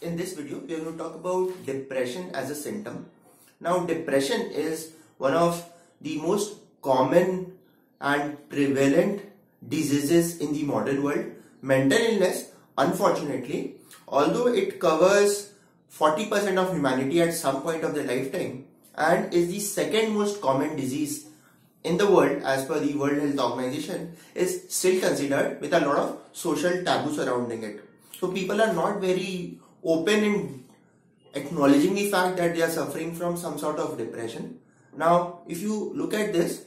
In this video, we are going to talk about depression as a symptom. Now, depression is one of the most common and prevalent diseases in the modern world. Mental illness, unfortunately, although it covers 40% of humanity at some point of their lifetime and is the second most common disease in the world as per the World Health Organization, is still considered with a lot of social taboo surrounding it. So people are not very open in acknowledging the fact that they are suffering from some sort of depression. Now, if you look at this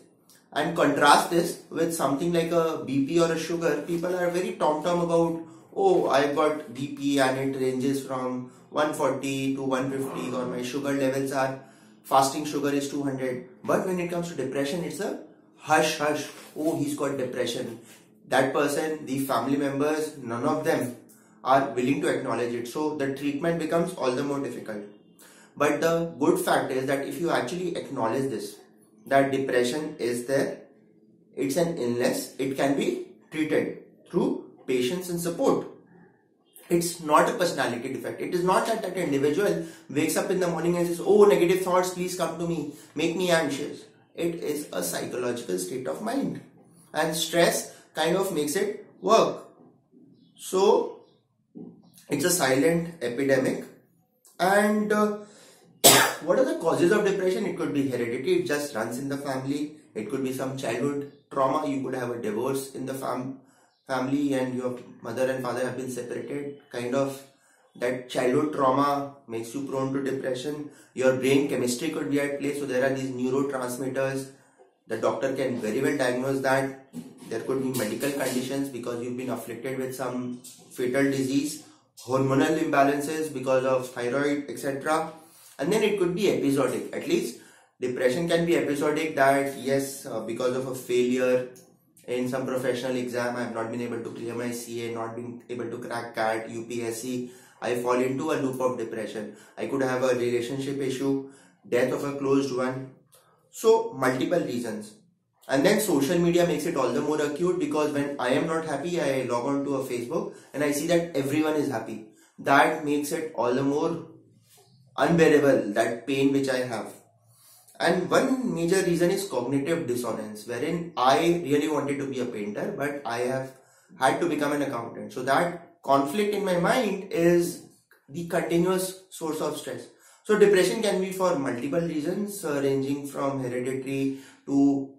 and contrast this with something like a BP or a sugar, people are very tom-tom about, oh, I've got BP and it ranges from 140 to 150, or my sugar levels are, fasting sugar is 200. But when it comes to depression, it's a hush, oh, he's got depression. That person, the family members, none of them are willing to acknowledge it. So the treatment becomes all the more difficult. But the good fact is that if you actually acknowledge this, that depression is there, it's an illness, it can be treated through patience and support. It's not a personality defect. It is not that that individual wakes up in the morning and says, oh, negative thoughts, please come to me, make me anxious. It is a psychological state of mind. And stress kind of makes it work. So, it's a silent epidemic. And what are the causes of depression? It could be heredity, it just runs in the family. It could be some childhood trauma. You could have a divorce in the family and your mother and father have been separated. Kind of that childhood trauma makes you prone to depression. Your brain chemistry could be at play. So there are these neurotransmitters. The doctor can very well diagnose that. There could be medical conditions because you've been afflicted with some fatal disease. Hormonal imbalances because of thyroid, etc. And then it could be episodic. At least depression can be episodic, that yes, because of a failure in some professional exam, I have not been able to clear my CA, not been able to crack CAT, UPSC, I fall into a loop of depression. I could have a relationship issue, death of a closed one. So multiple reasons. And then social media makes it all the more acute, because when I am not happy, I log on to a Facebook and I see that everyone is happy. That makes it all the more unbearable, that pain which I have. And one major reason is cognitive dissonance, wherein I really wanted to be a painter, but I have had to become an accountant. So that conflict in my mind is the continuous source of stress. So depression can be for multiple reasons, ranging from hereditary to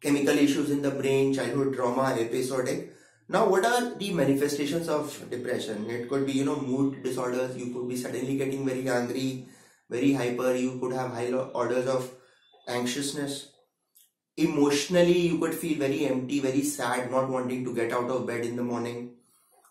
chemical issues in the brain, childhood trauma, episodic. Now, what are the manifestations of depression? It could be, mood disorders. You could be suddenly getting very angry, very hyper. You could have high orders of anxiousness. Emotionally, you could feel very empty, very sad, not wanting to get out of bed in the morning.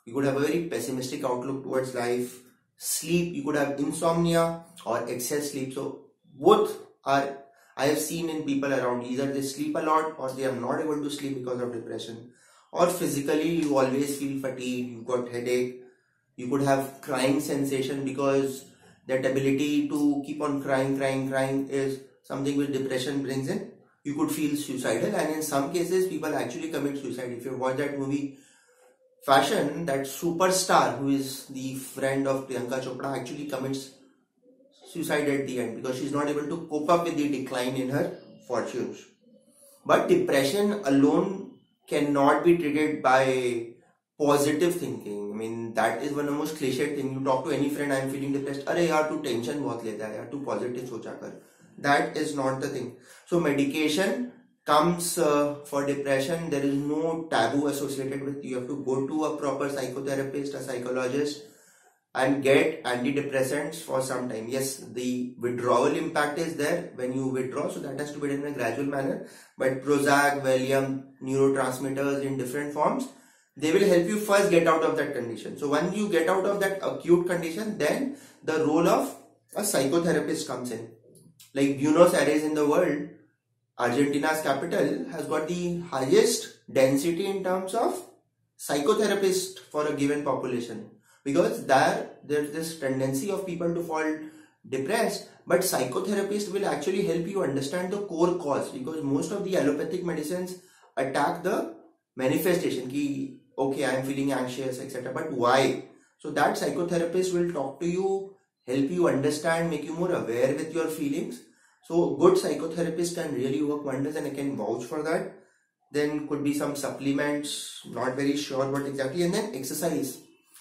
You could have a very pessimistic outlook towards life. Sleep, you could have insomnia or excess sleep. So, both are, I have seen in people around, either they sleep a lot or they are not able to sleep because of depression. Or physically, you always feel fatigued, you got headache. You could have crying sensation, because that ability to keep on crying is something which depression brings in. You could feel suicidal, and in some cases, people actually commit suicide. If you watch that movie Fashion, that superstar who is the friend of Priyanka Chopra actually commits suicide at the end because she's not able to cope up with the decline in her fortunes. But depression alone cannot be treated by positive thinking. I mean, that is one of the most cliched thing. You talk to any friend, I am feeling depressed. Arey yaar, tu tension bahut leta hai yaar, tu positive socha kar. That is not the thing. So medication comes for depression. There is no taboo associated with. You have to go to a proper psychotherapist, a psychologist, and get antidepressants for some time. Yes, the withdrawal impact is there when you withdraw, so that has to be done in a gradual manner. But Prozac, Valium, neurotransmitters in different forms, they will help you first get out of that condition. So once you get out of that acute condition, then the role of a psychotherapist comes in. Like Buenos Aires in the world, Argentina's capital, has got the highest density in terms of psychotherapists for a given population. Because there's this tendency of people to fall depressed, but psychotherapist will actually help you understand the core cause, because most of the allopathic medicines attack the manifestation ki okay, I am feeling anxious, etc. But why? So that psychotherapist will talk to you, help you understand, make you more aware with your feelings. So good psychotherapist can really work wonders, and I can vouch for that. Then could be some supplements, not very sure what exactly, and then exercise.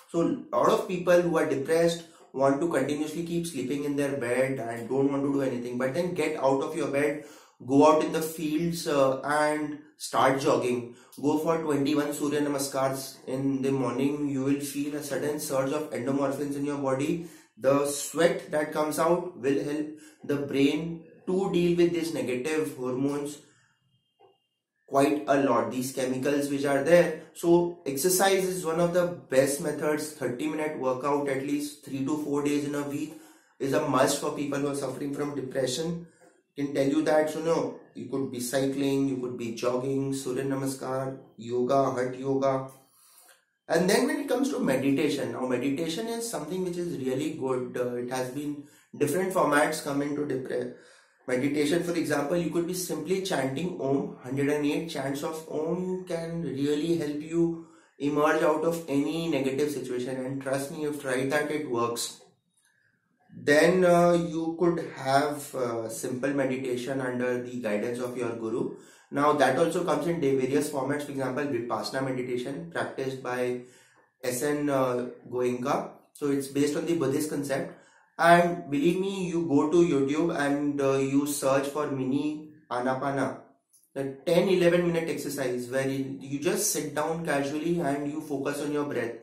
So a lot of people who are depressed want to continuously keep sleeping in their bed and don't want to do anything, but then get out of your bed, go out in the fields and start jogging. Go for 21 Surya Namaskars in the morning. You will feel a sudden surge of endomorphins in your body. The sweat that comes out will help the brain to deal with these negative hormones quite a lot, these chemicals which are there. So exercise is one of the best methods. 30-minute workout at least 3 to 4 days in a week is a must for people who are suffering from depression. I can tell you that. So no, you could be cycling, you could be jogging, Surya Namaskar, yoga, hot yoga. And then when it comes to meditation, now meditation is something which is really good. It has been different formats come into meditation. For example, you could be simply chanting Om. 108 chants of Om can really help you emerge out of any negative situation, and trust me, you've tried that, it works. Then you could have simple meditation under the guidance of your guru. Now that also comes in various formats. For example, Vipassana meditation practiced by S.N. Goenka. So it's based on the Buddhist concept. And believe me, you go to YouTube and you search for mini Anapana, the 10-11 minute exercise where you just sit down casually and you focus on your breath.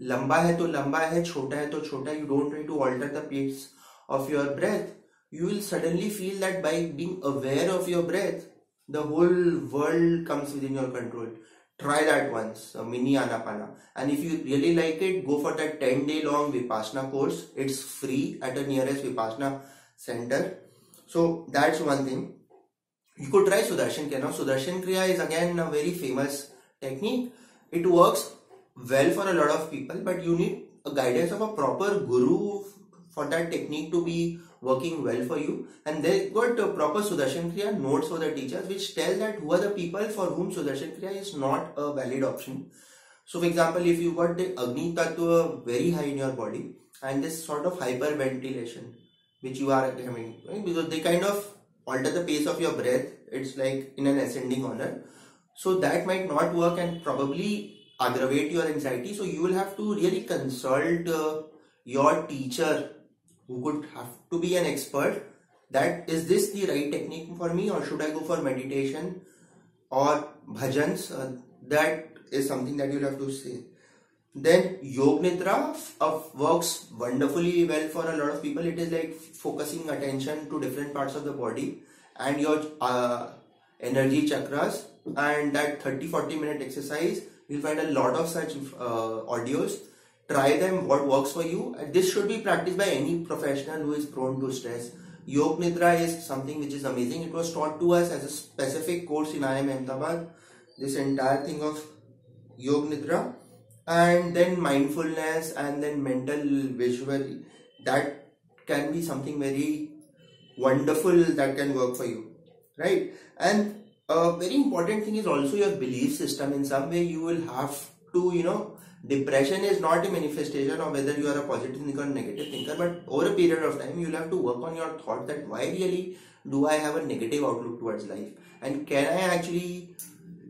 Lamba hai to lamba hai, chota hai to chota. You don't try to alter the pace of your breath. You will suddenly feel that by being aware of your breath, the whole world comes within your control. Try that once, a mini Anapana. And if you really like it, go for that 10-day long Vipassana course. It's free at the nearest Vipassana center. So that's one thing. You could try Sudarshan Kriya. Now Sudarshan Kriya is again a very famous technique. It works well for a lot of people, but you need a guidance of a proper guru for that technique to be working well for you. And they got proper Sudarshan Kriya notes for the teachers which tell that who are the people for whom Sudarshan Kriya is not a valid option. So for example, if you got the Agni Tattva very high in your body and this sort of hyperventilation which you are having, right? Because they kind of alter the pace of your breath. It's like in an ascending order. So that might not work and probably aggravate your anxiety. So you will have to really consult your teacher, who could have to be an expert, that is this the right technique for me, or should I go for meditation or bhajans? That is something that you'll have to say. Then Yog Nidra works wonderfully well for a lot of people. It is like focusing attention to different parts of the body and your energy chakras, and that 30-40 minute exercise, you'll find a lot of such audios. Try them, what works for you. And this should be practiced by any professional who is prone to stress. Yog Nidra is something which is amazing. It was taught to us as a specific course in IIM Ahmedabad. This entire thing of Yog Nidra, and then mindfulness, and then mental visual, that can be something very wonderful that can work for you, right? And a very important thing is also your belief system. In some way you will have to, depression is not a manifestation of whether you are a positive thinker or negative thinker, but over a period of time you will have to work on your thought, that why really do I have a negative outlook towards life, and can I actually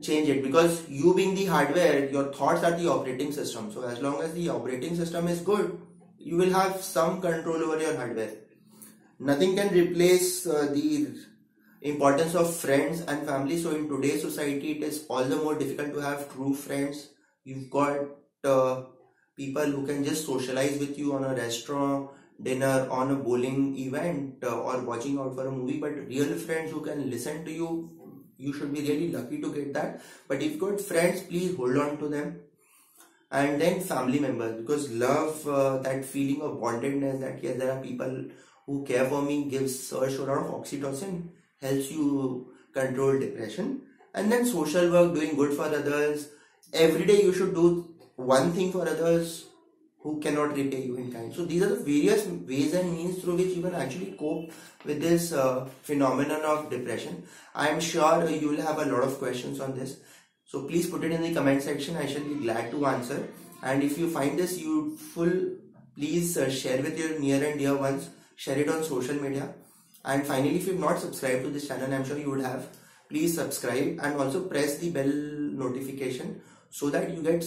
change it? Because you being the hardware, your thoughts are the operating system. So as long as the operating system is good, you will have some control over your hardware. Nothing can replace the importance of friends and family. So in today's society, it is all the more difficult to have true friends. You've got people who can just socialize with you on a restaurant dinner, on a bowling event, or watching out for a movie, but real friends who can listen to you, you should be really lucky to get that. But if you've got friends, please hold on to them. And then family members, because love, that feeling of bondedness, that yes, there are people who care for me, gives a lot of oxytocin, helps you control depression. And then social work, doing good for others. Every day you should do one thing for others who cannot repay you in kind. So these are the various ways and means through which you can actually cope with this phenomenon of depression. I am sure you will have a lot of questions on this. So please put it in the comment section. I shall be glad to answer. And if you find this useful, please share with your near and dear ones, share it on social media. And finally, if you've not subscribed to this channel, I'm sure you would have, please subscribe and also press the bell notification so that you get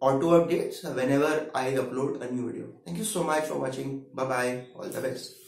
auto updates whenever I upload a new video. Thank you so much for watching. Bye bye. All the best.